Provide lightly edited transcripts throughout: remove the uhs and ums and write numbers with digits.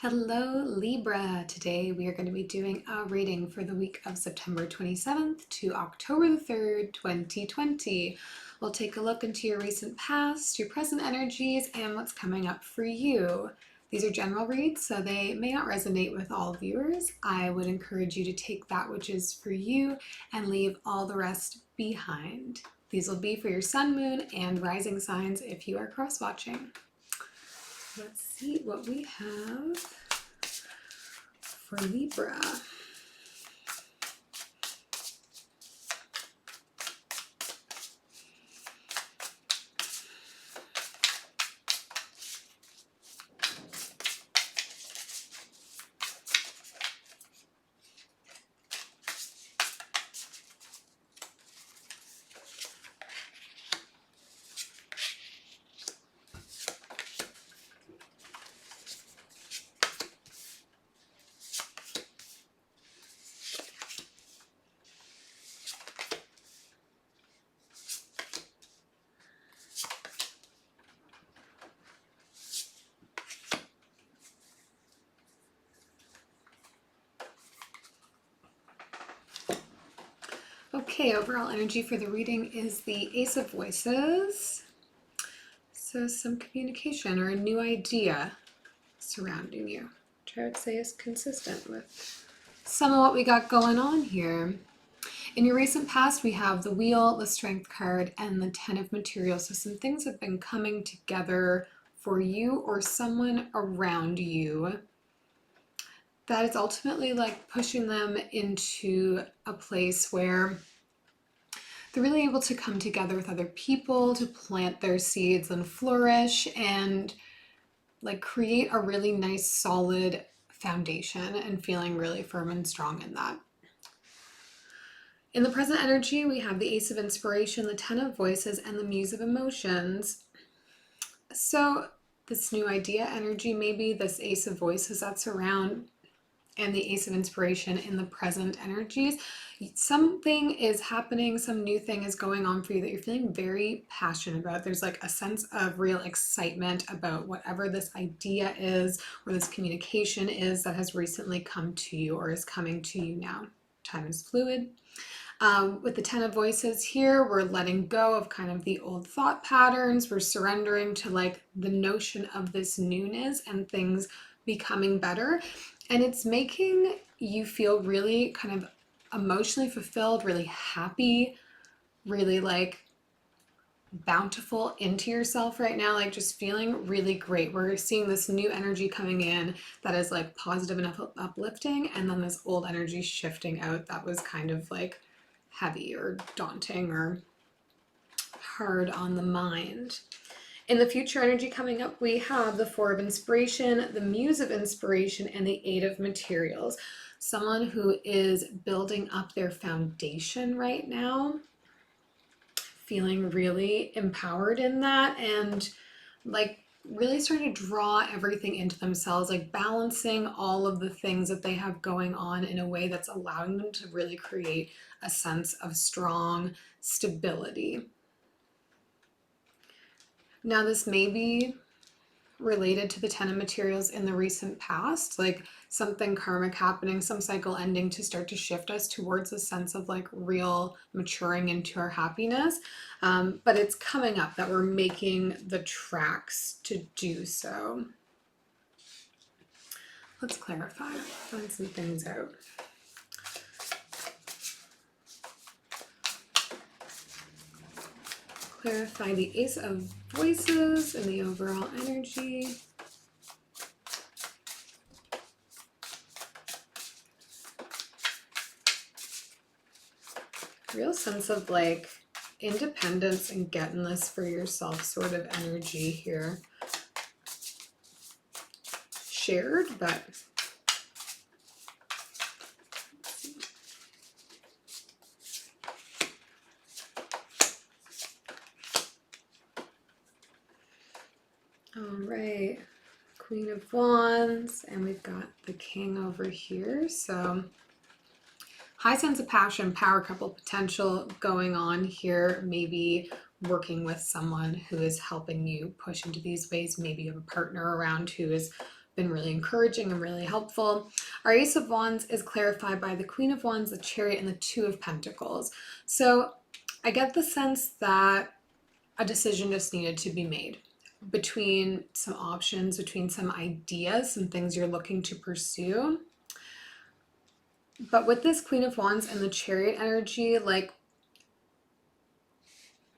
Hello Libra. Today we are going to be doing a reading for the week of September 27th to October the 3rd, 2020. We'll take a look into your recent past, your present energies, and what's coming up for you. These are general reads, so they may not resonate with all viewers. I would encourage you to take that which is for you and leave all the rest behind. These will be for your sun, moon, and rising signs if you are cross-watching. Let's see what we have for Libra. Okay, overall energy for the reading is the Ace of Voices. So some communication or a new idea surrounding you, which I would say is consistent with some of what we got going on here. In your recent past, we have the Wheel, the Strength card, and the Ten of Materials. So some things have been coming together for you or someone around you that is ultimately like pushing them into a place where they're really able to come together with other people to plant their seeds and flourish and like create a really nice solid foundation and feeling really firm and strong in that. In the present energy, we have the Ace of Inspiration, the Ten of Voices, and the Muse of Emotions. So this new idea energy, maybe this Ace of Voices that's around, and the Ace of Inspiration in the present energies, something is happening, some new thing is going on for you that you're feeling very passionate about. There's like a sense of real excitement about whatever this idea is or this communication is that has recently come to you or is coming to you now. Time is fluid. With the Ten of Voices here, we're letting go of kind of the old thought patterns. We're surrendering to like the notion of this newness and things becoming better. And it's making you feel really kind of emotionally fulfilled, really happy, really like bountiful into yourself right now, like just feeling really great. We're seeing this new energy coming in that is like positive and uplifting, and then this old energy shifting out that was kind of like heavy or daunting or hard on the mind. In the future energy coming up, we have the Four of Inspiration, the Muse of Inspiration, and the Eight of Materials. Someone who is building up their foundation right now, feeling really empowered in that and like really starting to draw everything into themselves, like balancing all of the things that they have going on in a way that's allowing them to really create a sense of strong stability. Now, this may be related to the Ten of Materials in the recent past, like something karmic happening, some cycle ending to start to shift us towards a sense of like real maturing into our happiness. But it's coming up that we're making the tracks to do so. Let's clarify, find some things out. Clarify the Ace of Voices and the overall energy. Real sense of like independence and getting this for yourself sort of energy here. Shared, but all right, Queen of Wands, and we've got the King over here. So high sense of passion, power couple potential going on here. Maybe working with someone who is helping you push into these ways. Maybe you have a partner around who is been really encouraging and really helpful. Our Ace of Wands is clarified by the Queen of Wands, the Chariot, and the Two of Pentacles. So I get the sense that a decision just needed to be made between some options, between some ideas, some things you're looking to pursue. But with this Queen of Wands and the Chariot energy, like,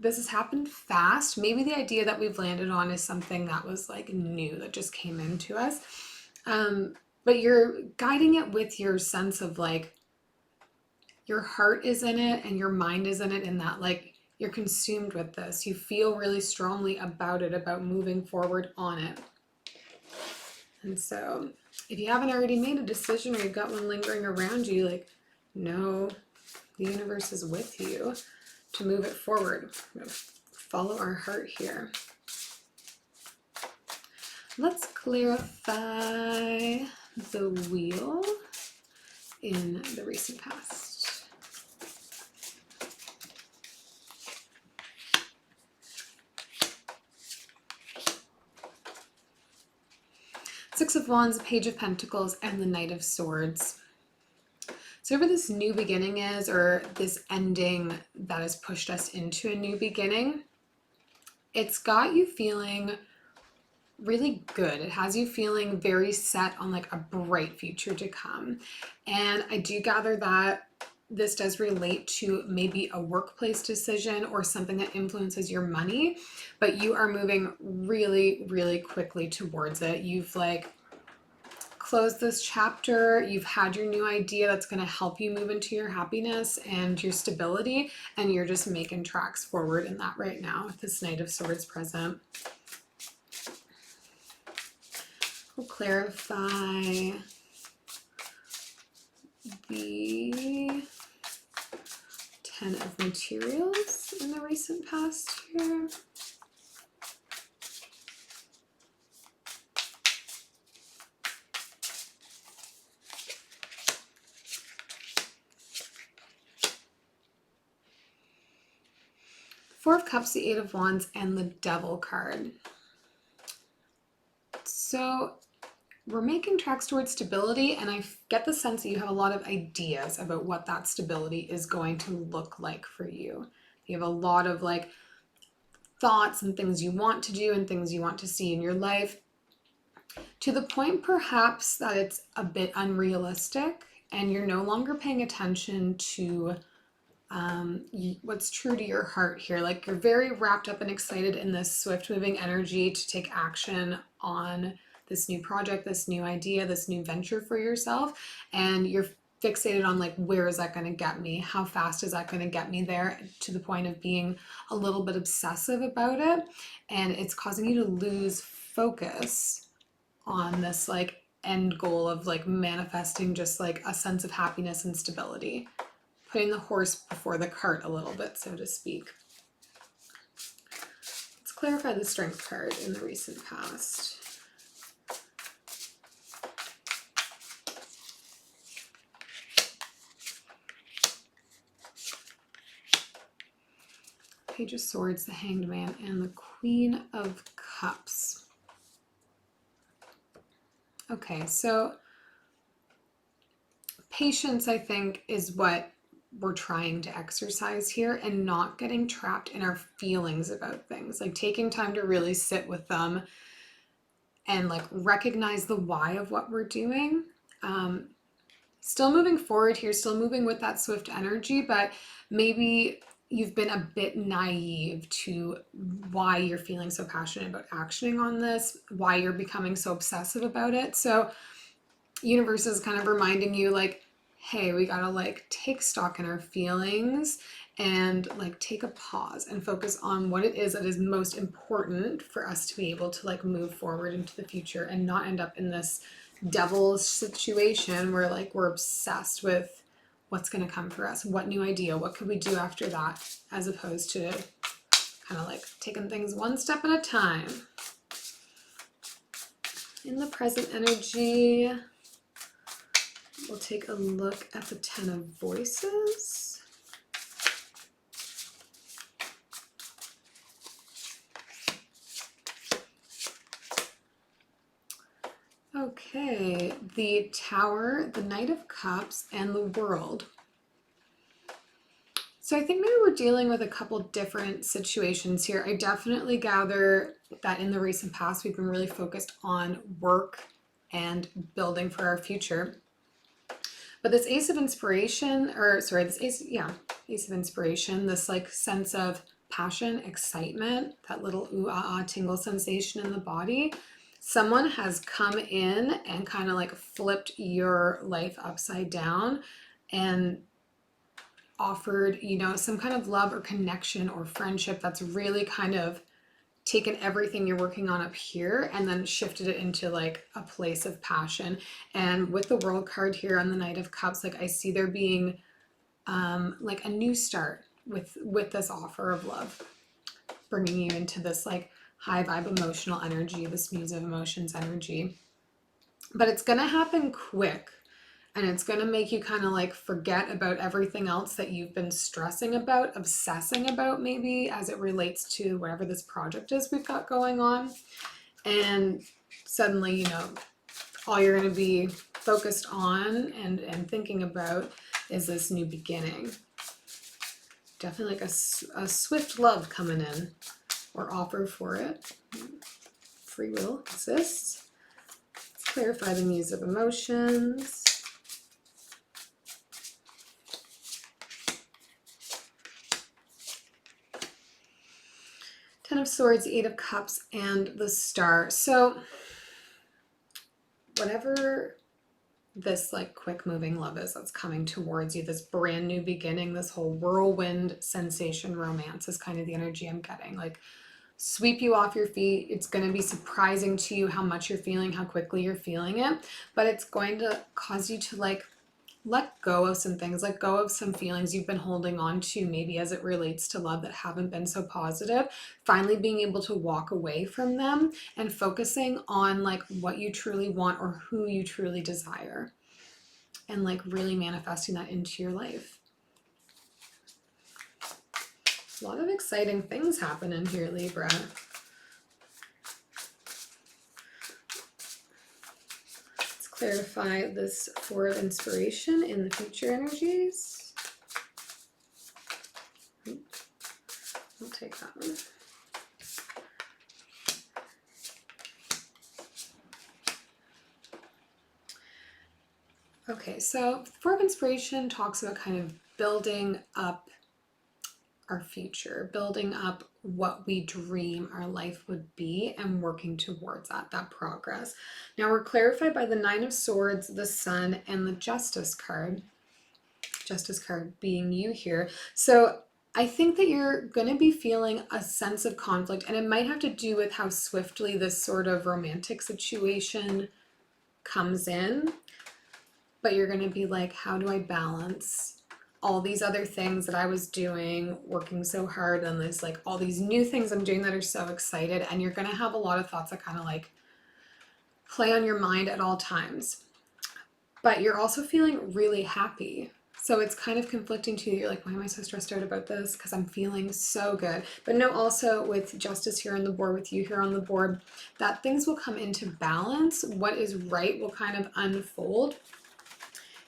this has happened fast. Maybe the idea that we've landed on is something that was like new, that just came into us. But you're guiding it with your sense of like, your heart is in it and your mind is in it, in that like you're consumed with this. You feel really strongly about it, about moving forward on it. And so if you haven't already made a decision, or you've got one lingering around you, like, know the universe is with you to move it forward. Follow our heart here. Let's clarify the wheel in the recent past. Six of Wands, Page of Pentacles, and the Knight of Swords. So whatever this new beginning is, or this ending that has pushed us into a new beginning, it's got you feeling really good. It has you feeling very set on like a bright future to come. And I do gather that this does relate to maybe a workplace decision or something that influences your money, but you are moving really, really quickly towards it. You've like closed this chapter. You've had your new idea that's going to help you move into your happiness and your stability, and you're just making tracks forward in that right now with this Knight of Swords present. We'll clarify the Ten of Materials in the recent past here. Four of Cups, the Eight of Wands, and the Devil card. So we're making tracks towards stability, and I get the sense that you have a lot of ideas about what that stability is going to look like for you. You have a lot of like thoughts and things you want to do and things you want to see in your life, to the point perhaps that it's a bit unrealistic, and you're no longer paying attention to what's true to your heart here. Like, you're very wrapped up and excited in this swift moving energy to take action on this new project, this new idea, this new venture for yourself, and you're fixated on like, where is that going to get me? How fast is that going to get me there? To the point of being a little bit obsessive about it, and it's causing you to lose focus on this like end goal of like manifesting just like a sense of happiness and stability. Putting the horse before the cart a little bit, so to speak. Let's clarify the Strength card in the recent past. Page of Swords, the Hanged Man, and the Queen of Cups. Okay, so patience, I think, is what we're trying to exercise here, and not getting trapped in our feelings about things, like taking time to really sit with them and like recognize the why of what we're doing. Still moving forward here, still moving with that swift energy, but maybe you've been a bit naive to why you're feeling so passionate about actioning on this, why you're becoming so obsessive about it. So universe is kind of reminding you like, hey, we gotta like take stock in our feelings and like take a pause and focus on what it is that is most important for us to be able to like move forward into the future, and not end up in this devil's situation where like we're obsessed with what's going to come for us, what new idea, what could we do after that, as opposed to kind of like taking things one step at a time. In the present energy, we'll take a look at the Ten of Voices. Okay, the Tower, the Knight of Cups, and the World. So I think maybe we're dealing with a couple different situations here. I definitely gather that in the recent past, we've been really focused on work and building for our future. But this Ace of Inspiration, or sorry, Ace of Inspiration, this like sense of passion, excitement, that little ooh ah ah tingle sensation in the body. Someone has come in and kind of like flipped your life upside down and offered, you know, some kind of love or connection or friendship that's really kind of taken everything you're working on up here and then shifted it into like a place of passion. And with the World card here on the Knight of Cups, like I see there being like a new start with this offer of love, bringing you into this like high vibe emotional energy, this Muse of Emotions energy. But it's gonna happen quick. And it's going to make you kind of like forget about everything else that you've been stressing about, obsessing about maybe as it relates to whatever this project is we've got going on. And suddenly, you know, all you're going to be focused on and thinking about is this new beginning. Definitely like a swift love coming in or offer for it. Free will exists. Let's clarify the Muse of Emotions. Ten of Swords, Eight of Cups, and the Star. So whatever this like quick moving love is that's coming towards you, this brand new beginning, this whole whirlwind sensation romance is kind of the energy I'm getting. Like sweep you off your feet. It's going to be surprising to you how much you're feeling, how quickly you're feeling it, but it's going to cause you to like let go of some things, let go of some feelings you've been holding on to, maybe as it relates to love that haven't been so positive, finally being able to walk away from them and focusing on like what you truly want or who you truly desire and like really manifesting that into your life. A lot of exciting things happen in here, Libra. Clarify this Four of Inspiration in the future energies. I'll take that one. Okay, so Four of Inspiration talks about kind of building up our future, building up what we dream our life would be and working towards that progress. Now we're clarified by the Nine of Swords, the Sun, and the Justice card. Justice card being you here. So I think that you're going to be feeling a sense of conflict, and it might have to do with how swiftly this sort of romantic situation comes in. But you're going to be like, how do I balance all these other things that I was doing, working so hard on this, like all these new things I'm doing that are so excited, and you're going to have a lot of thoughts that kind of like play on your mind at all times. But you're also feeling really happy. So it's kind of conflicting too. You're like, why am I so stressed out about this? Because I'm feeling so good. But no, also with Justice here on the board, with you here on the board, that things will come into balance. What is right will kind of unfold.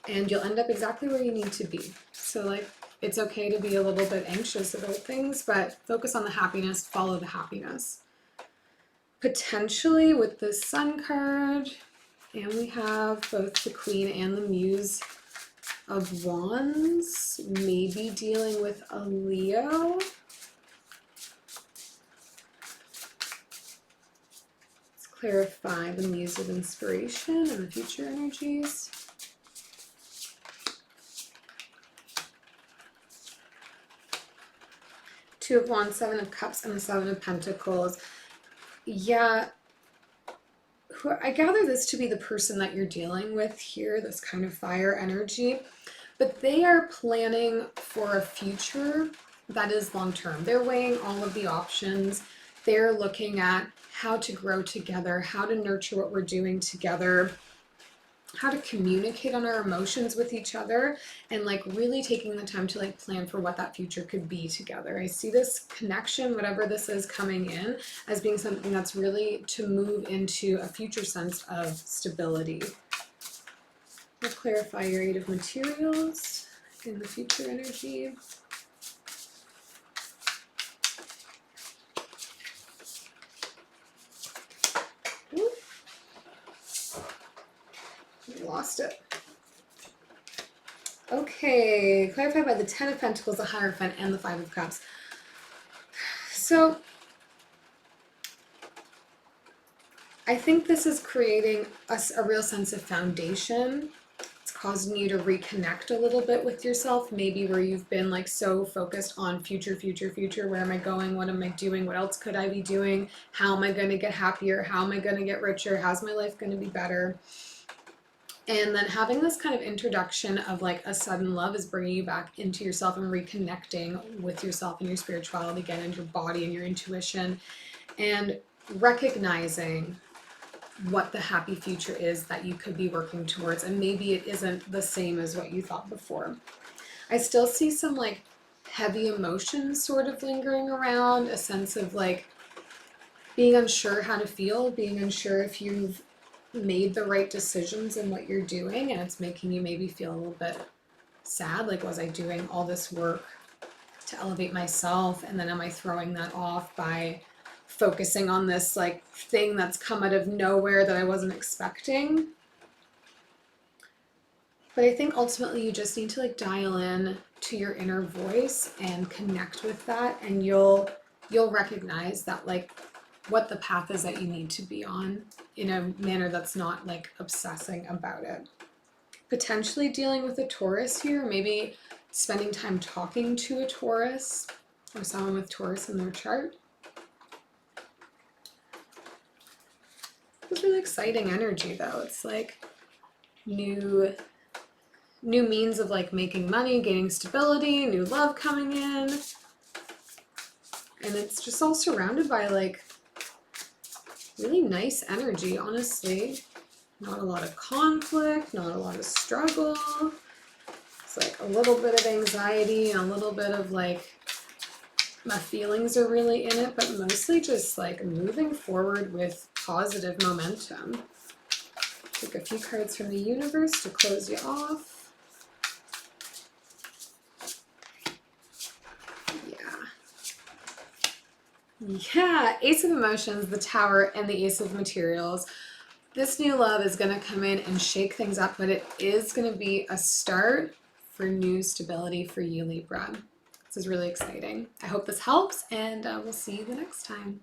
And you'll end up exactly where you need to be. So like, it's okay to be a little bit anxious about things, but focus on the happiness, follow the happiness. Potentially with the Sun card, and we have both the Queen and the Muse of Wands, maybe dealing with a Leo. Let's clarify the Muse of Inspiration and the future energies. Two of Wands, Seven of Cups, and the Seven of Pentacles. Yeah, I gather this to be the person that you're dealing with here, this kind of fire energy, but they are planning for a future that is long-term. They're weighing all of the options. They're looking at how to grow together, how to nurture what we're doing together. how to communicate on our emotions with each other, and like really taking the time to like plan for what that future could be together. I see this connection, whatever this is, coming in as being something that's really to move into a future sense of stability. I'll clarify your Eight of Materials in the future energy. Ooh. Lost it. Okay, clarified by the Ten of Pentacles, the Hierophant, and the Five of Cups. So I think this is creating a real sense of foundation. It's causing you to reconnect a little bit with yourself, maybe where you've been like so focused on future, where am I going, what am I doing, what else could I be doing, how am I going to get happier, how am I going to get richer, how's my life going to be better. And then having this kind of introduction of like a sudden love is bringing you back into yourself and reconnecting with yourself and your spirituality again, and your body and your intuition, and recognizing what the happy future is that you could be working towards. And maybe it isn't the same as what you thought before. I still see some like heavy emotions sort of lingering around, a sense of like being unsure how to feel, being unsure if you've made the right decisions in what you're doing, and it's making you maybe feel a little bit sad, like was I doing all this work to elevate myself, and then am I throwing that off by focusing on this like thing that's come out of nowhere that I wasn't expecting. But I think ultimately you just need to like dial in to your inner voice and connect with that, and you'll recognize that like what the path is that you need to be on, in a manner that's not like obsessing about it. Potentially dealing with a Taurus here, maybe spending time talking to a Taurus or someone with Taurus in their chart. It's really exciting energy though. It's like new means of like making money, gaining stability, new love coming in. And it's just all surrounded by like really nice energy, honestly. Not a lot of conflict, not a lot of struggle. It's like a little bit of anxiety and a little bit of like, my feelings are really in it, but mostly just like moving forward with positive momentum. Take a few cards from the universe to close you off. Yeah, Ace of Emotions, the Tower, and the Ace of Materials. This new love is going to come in and shake things up, but it is going to be a start for new stability for you, Libra. This is really exciting. I hope this helps, and we'll see you the next time.